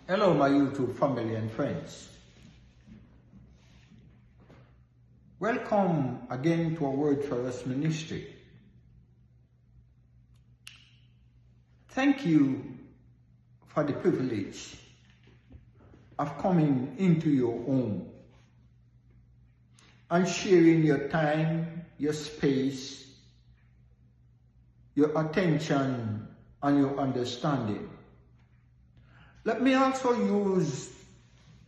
Hello, my YouTube family and friends. Welcome again to a Word for Us ministry. Thank you for the privilege of coming into your home and sharing your time, your space, your attention, and your understanding. Let me also use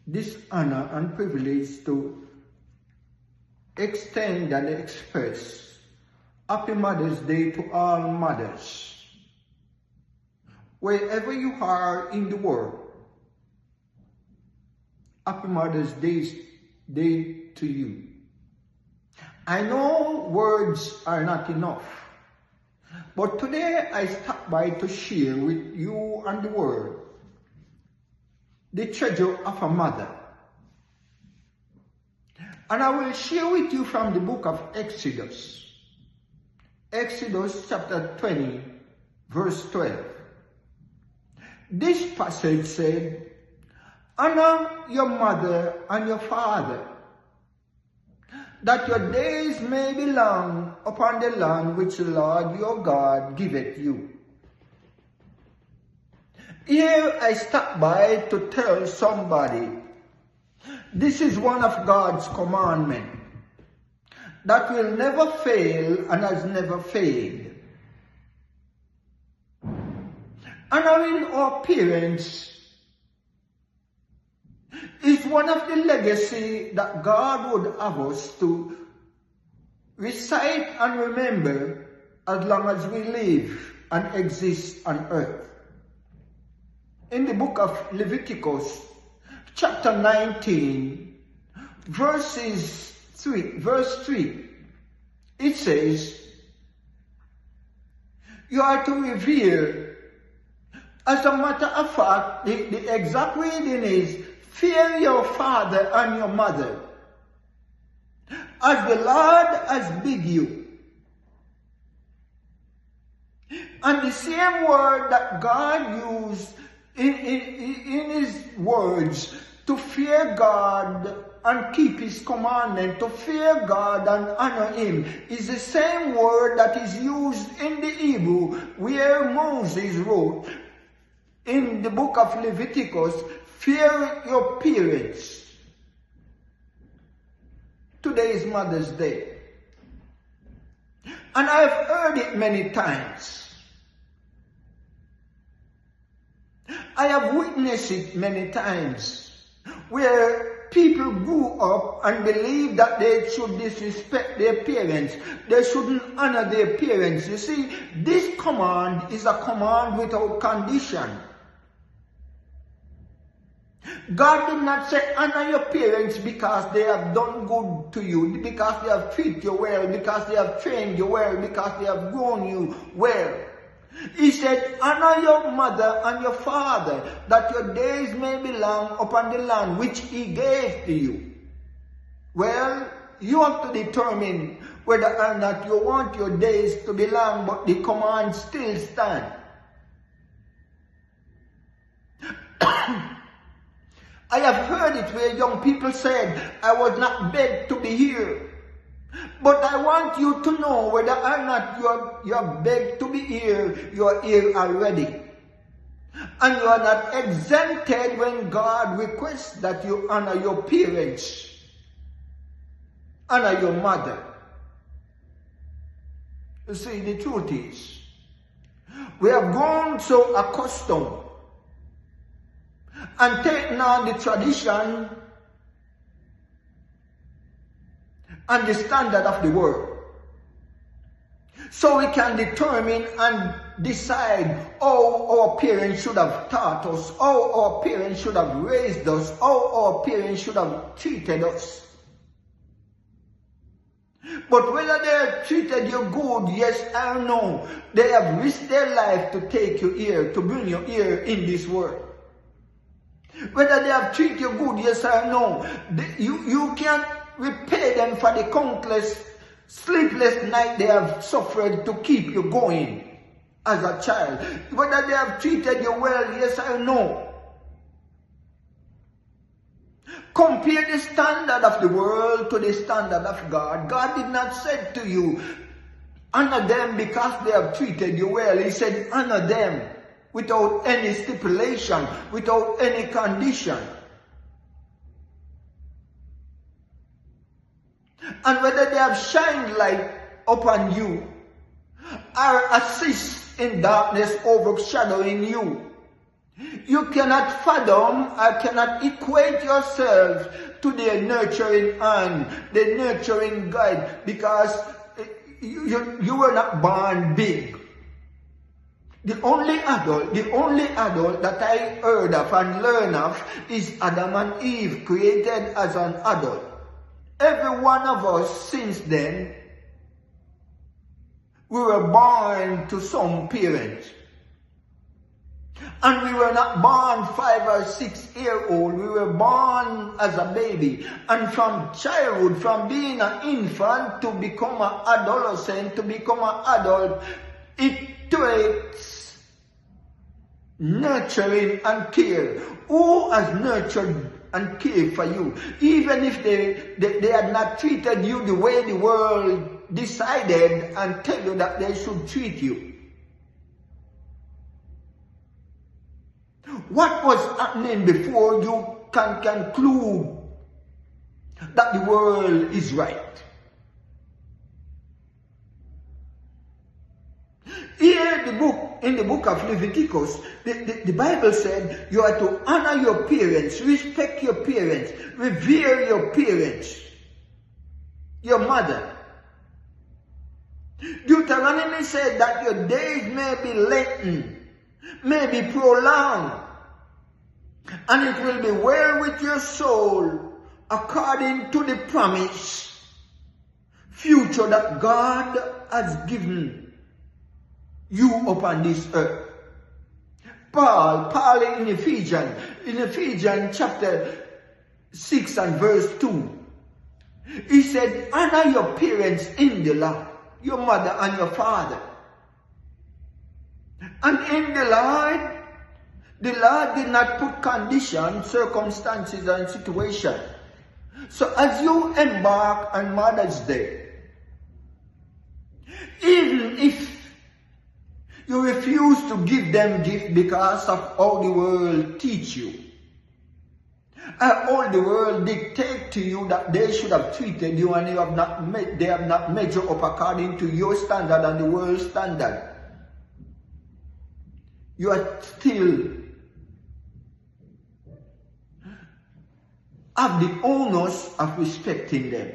this honor and privilege to extend and express Happy Mother's Day to all mothers, wherever you are in the world. Happy Mother's Day to you. I know words are not enough, but today I stopped by to share with you and the world the treasure of a mother. And I will share with you from the book of Exodus. Exodus chapter 20, verse 12. This passage said, "Honor your mother and your father, that your days may be long upon the land which the Lord your God giveth you." Here I stop by to tell somebody, this is one of God's commandments that will never fail and has never failed. Honoring our parents is one of the legacy that God would have us to recite and remember as long as we live and exist on earth. In the book of Leviticus, chapter 19, verse 3, it says, you are to revere. As a matter of fact, the exact reading is, fear your father and your mother, as the Lord has bid you. And the same word that God used in his words to fear God and keep his commandment, to fear God and honor him, is the same word that is used in the Hebrew where Moses wrote in the book of Leviticus, fear your parents. Today is Mother's Day. And I've heard it many times. I have witnessed it many times where people grew up and believed that they should disrespect their parents. They shouldn't honor their parents. You see, this command is a command without condition. God did not say honor your parents because they have done good to you, because they have treated you well, because they have trained you well, because they have grown you well. He said, honor your mother and your father, that your days may be long upon the land which he gave to you. Well, you have to determine whether or not you want your days to be long, but the command still stands. I have heard it where young people said, I was not begged to be here. But I want you to know whether or not you're begged to be here, you're here already. And you are not exempted when God requests that you honor your parents, honor your mother. You see, the truth is, we have grown so accustomed and taken on the tradition and the standard of the world, so we can determine and decide how our parents should have taught us, how our parents should have raised us, how our parents should have treated us. But whether they have treated you good, yes or no, they have risked their life to take you here, to bring you here in this world. Whether they have treated you good, yes or no, you can't repay them for the countless sleepless nights they have suffered to keep you going as a child. Whether they have treated you well, yes or no. Compare the standard of the world to the standard of God. God did not say to you, honor them because they have treated you well. He said, honor them without any stipulation, without any condition. And whether they have shined light upon you or assist in darkness overshadowing you, you cannot fathom or cannot equate yourself to their nurturing hand, the nurturing guide, because you were not born big. The only adult that I heard of and learned of is Adam and Eve, created as an adult. Every one of us since then, we were born to some parents. And we were not born 5 or 6 year old. We were born as a baby. And from childhood, from being an infant to become an adolescent, to become an adult, it takes nurturing and care. Who has nurtured and cared for you? Even if they had not treated you the way the world decided and tell you that they should treat you. What was happening before you can conclude that the world is right? Here in the book of Leviticus, the Bible said you are to honor your parents, respect your parents, revere your parents, your mother. Deuteronomy said that your days may be lengthened, may be prolonged, and it will be well with your soul according to the promise future that God has given you upon this earth. Paul in Ephesians chapter 6 and verse 2, he said, honor your parents in the Lord, your mother and your father. And in the Lord did not put conditions, circumstances, and situations. So as you embark on Mother's Day, even if you refuse to give them gifts because of how the world teach you, all the world dictate to you that they should have treated you, and they have not measured up according to your standard and the world's standard, you are still have the onus of respecting them.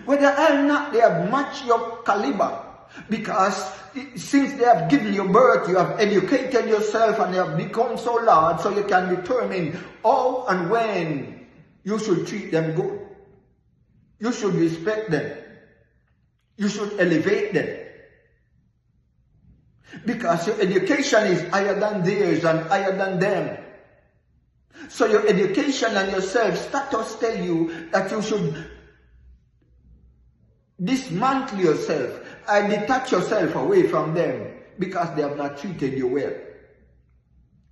Whether or not they have matched your caliber, because since they have given you birth, you have educated yourself and you have become so large, so you can determine how and when you should treat them good. You should respect them. You should elevate them. Because your education is higher than theirs and higher than them. So your education and your self-status tell you that you should dismantle yourself and detach yourself away from them because they have not treated you well.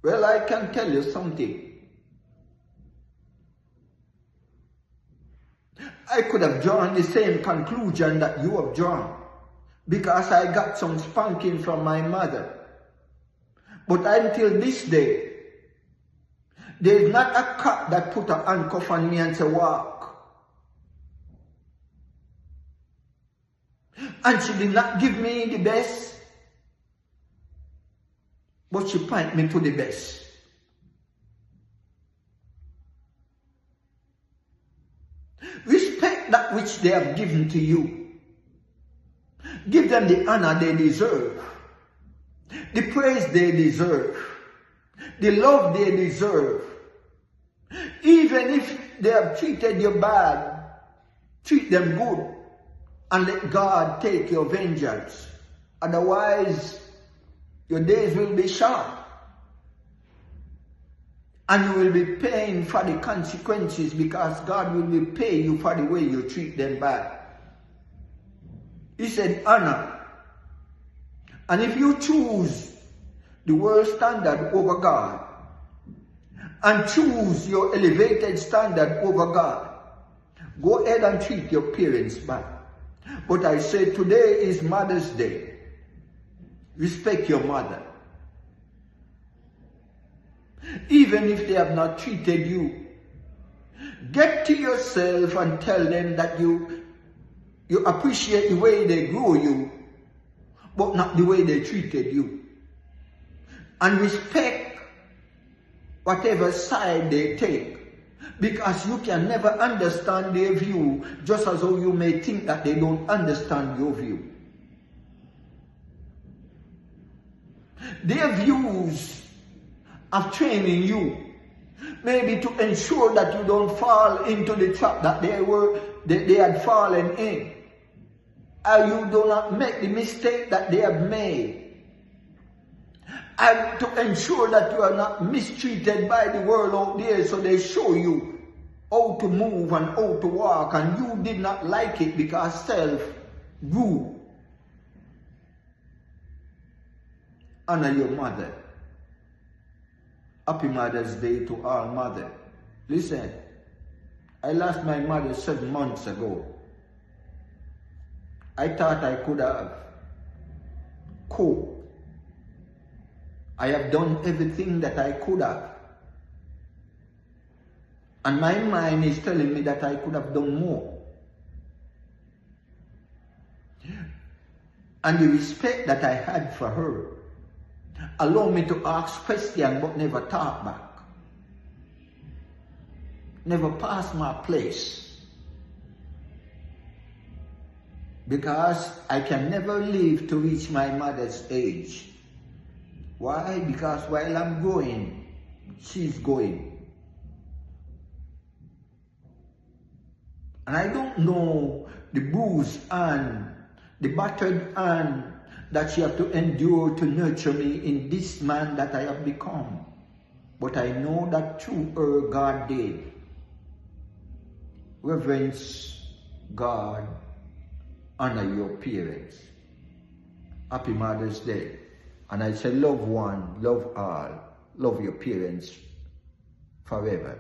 Well, I can tell you something. I could have drawn the same conclusion that you have drawn, because I got some spanking from my mother. But until this day, there is not a cop that put a handcuff on me and say, walk. And she did not give me the best, but she pointed me to the best. Respect that which they have given to you. Give them the honor they deserve, the praise they deserve, the love they deserve. Even if they have treated you bad, treat them good and let God take your vengeance. Otherwise, your days will be short and you will be paying for the consequences, because God will be paying you for the way you treat them bad. He said honor. And if you choose the world standard over God, and choose your elevated standard over God, go ahead and treat your parents bad. But I say today is Mother's Day. Respect your mother. Even if they have not treated you, get to yourself and tell them that you appreciate the way they grew you, but not the way they treated you. And respect whatever side they take, because you can never understand their view, just as though you may think that they don't understand your view. Their views of training you, maybe to ensure that you don't fall into the trap that they had fallen in, and you do not make the mistake that they have made, and to ensure that you are not mistreated by the world out there. So they show you how to move and how to walk, and you did not like it because self grew. Honor your mother. Happy Mother's Day to all mothers. Listen, I lost my mother 7 months ago. I thought I could have coped. I have done everything that I could have. And my mind is telling me that I could have done more. And the respect that I had for her allowed me to ask questions but never talk back. Never pass my place. Because I can never live to reach my mother's age. Why? Because while I'm going, she's going. And I don't know the bruised and the battered hand that she have to endure to nurture me in this man that I have become. But I know that through her, God did. Reverence God, honor your parents. Happy Mother's Day. And I say, love one, love all, love your parents forever.